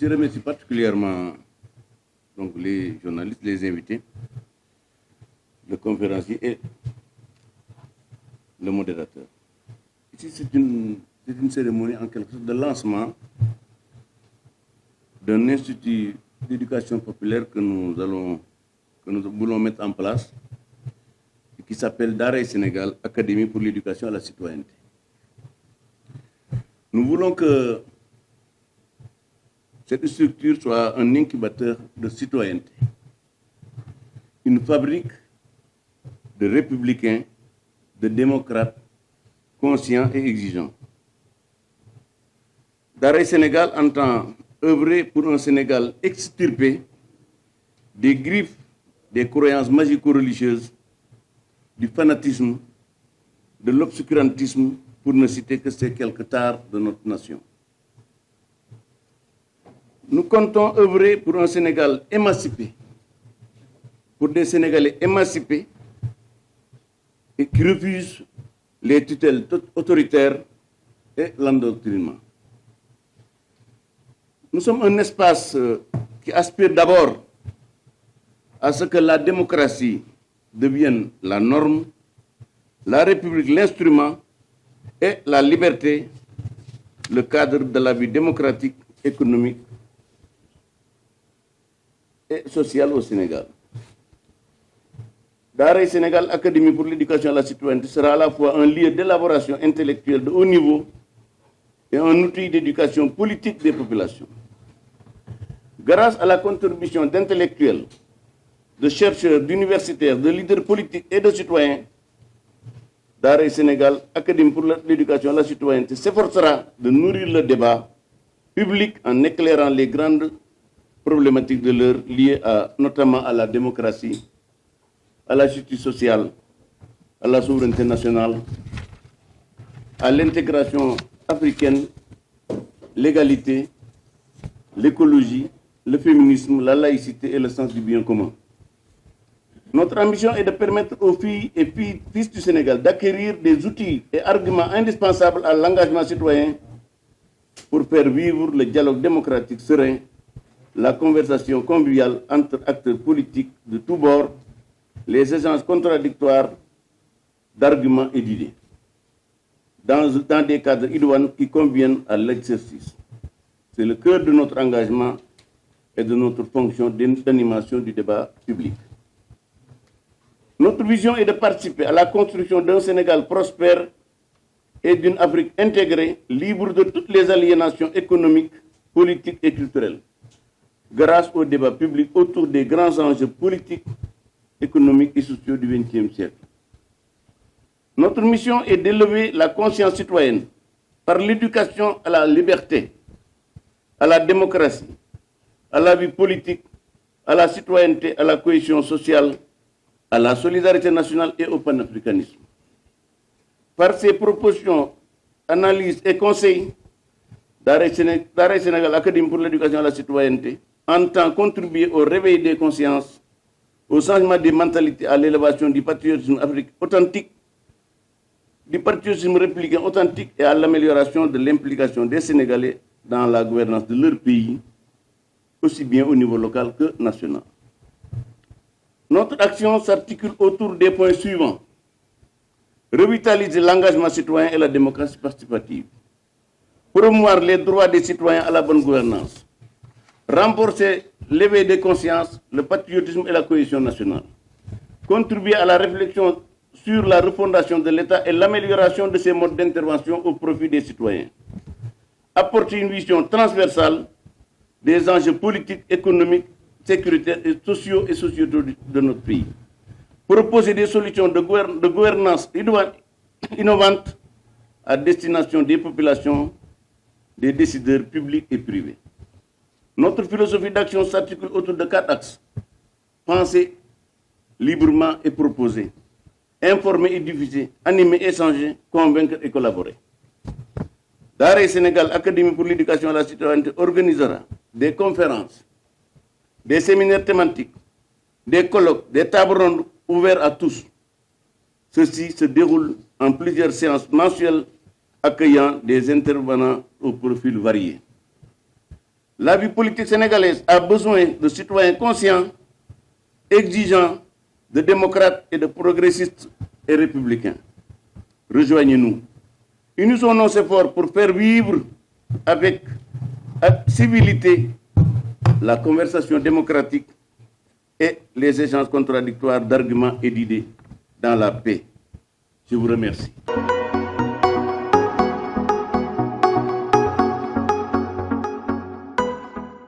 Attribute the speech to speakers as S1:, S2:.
S1: Je remercie particulièrement donc, les journalistes, les invités, le conférencier et le modérateur. Ici, c'est une cérémonie en quelque sorte de lancement d'un institut d'éducation populaire que nous voulons mettre en place et qui s'appelle Daara Sénégal, Académie pour l'éducation à la citoyenneté. Nous voulons que cette structure soit un incubateur de citoyenneté, une fabrique de républicains, de démocrates conscients et exigeants. Daara Sénégal entend œuvrer pour un Sénégal extirpé des griffes des croyances magico-religieuses, du fanatisme, de l'obscurantisme, pour ne citer que ces quelques tares de notre nation. Nous comptons œuvrer pour un Sénégal émancipé, pour des Sénégalais émancipés et qui refusent les tutelles autoritaires et l'endoctrinement. Nous sommes un espace qui aspire d'abord à ce que la démocratie devienne la norme, la République l'instrument et la liberté le cadre de la vie démocratique, économique et sociale au Sénégal. Daara Sénégal, Académie pour l'éducation à la citoyenneté, sera à la fois un lieu d'élaboration intellectuelle de haut niveau et un outil d'éducation politique des populations. Grâce à la contribution d'intellectuels, de chercheurs, d'universitaires, de leaders politiques et de citoyens, Daara Sénégal, Académie pour l'éducation à la citoyenneté, s'efforcera de nourrir le débat public en éclairant les grandes problématiques de l'heure liées notamment à la démocratie, à la justice sociale, à la souveraineté nationale, à l'intégration africaine, l'égalité, l'écologie, le féminisme, la laïcité et le sens du bien commun. Notre ambition est de permettre aux filles et fils du Sénégal d'acquérir des outils et arguments indispensables à l'engagement citoyen pour faire vivre le dialogue démocratique serein, la conversation conviviale entre acteurs politiques de tous bords, les échanges contradictoires d'arguments et d'idées, dans des cadres idoines qui conviennent à l'exercice. C'est le cœur de notre engagement et de notre fonction d'animation du débat public. Notre vision est de participer à la construction d'un Sénégal prospère et d'une Afrique intégrée, libre de toutes les aliénations économiques, politiques et culturelles, grâce au débat public autour des grands enjeux politiques, économiques et sociaux du XXe siècle. Notre mission est d'élever la conscience citoyenne par l'éducation à la liberté, à la démocratie, à la vie politique, à la citoyenneté, à la cohésion sociale, à la solidarité nationale et au panafricanisme. Par ses propositions, analyses et conseils, Daara Sénégal, Académie pour l'éducation à la citoyenneté, entend contribuer au réveil des consciences, au changement des mentalités, à l'élévation du patriotisme africain authentique, du patriotisme républicain authentique et à l'amélioration de l'implication des Sénégalais dans la gouvernance de leur pays, aussi bien au niveau local que national. Notre action s'articule autour des points suivants. Revitaliser l'engagement citoyen et la démocratie participative. Promouvoir les droits des citoyens à la bonne gouvernance. Renforcer l'éveil des consciences, le patriotisme et la cohésion nationale. Contribuer à la réflexion sur la refondation de l'État et l'amélioration de ses modes d'intervention au profit des citoyens. Apporter une vision transversale des enjeux politiques, économiques, sécuritaires et sociaux de notre pays. Proposer des solutions de gouvernance innovantes à destination des populations, des décideurs publics et privés. Notre philosophie d'action s'articule autour de 4 axes. Penser librement et proposer. Informer et diffuser. Animer, échanger, convaincre et collaborer. Daara Sénégal, Académie pour l'éducation à la citoyenneté organisera des conférences, des séminaires thématiques, des colloques, des tables rondes ouverts à tous. Ceci se déroule en plusieurs séances mensuelles accueillant des intervenants au profil varié. La vie politique sénégalaise a besoin de citoyens conscients, exigeants, de démocrates et de progressistes et républicains. Rejoignez-nous. Unissons nos efforts pour faire vivre avec civilité la conversation démocratique et les échanges contradictoires d'arguments et d'idées dans la paix. Je vous remercie.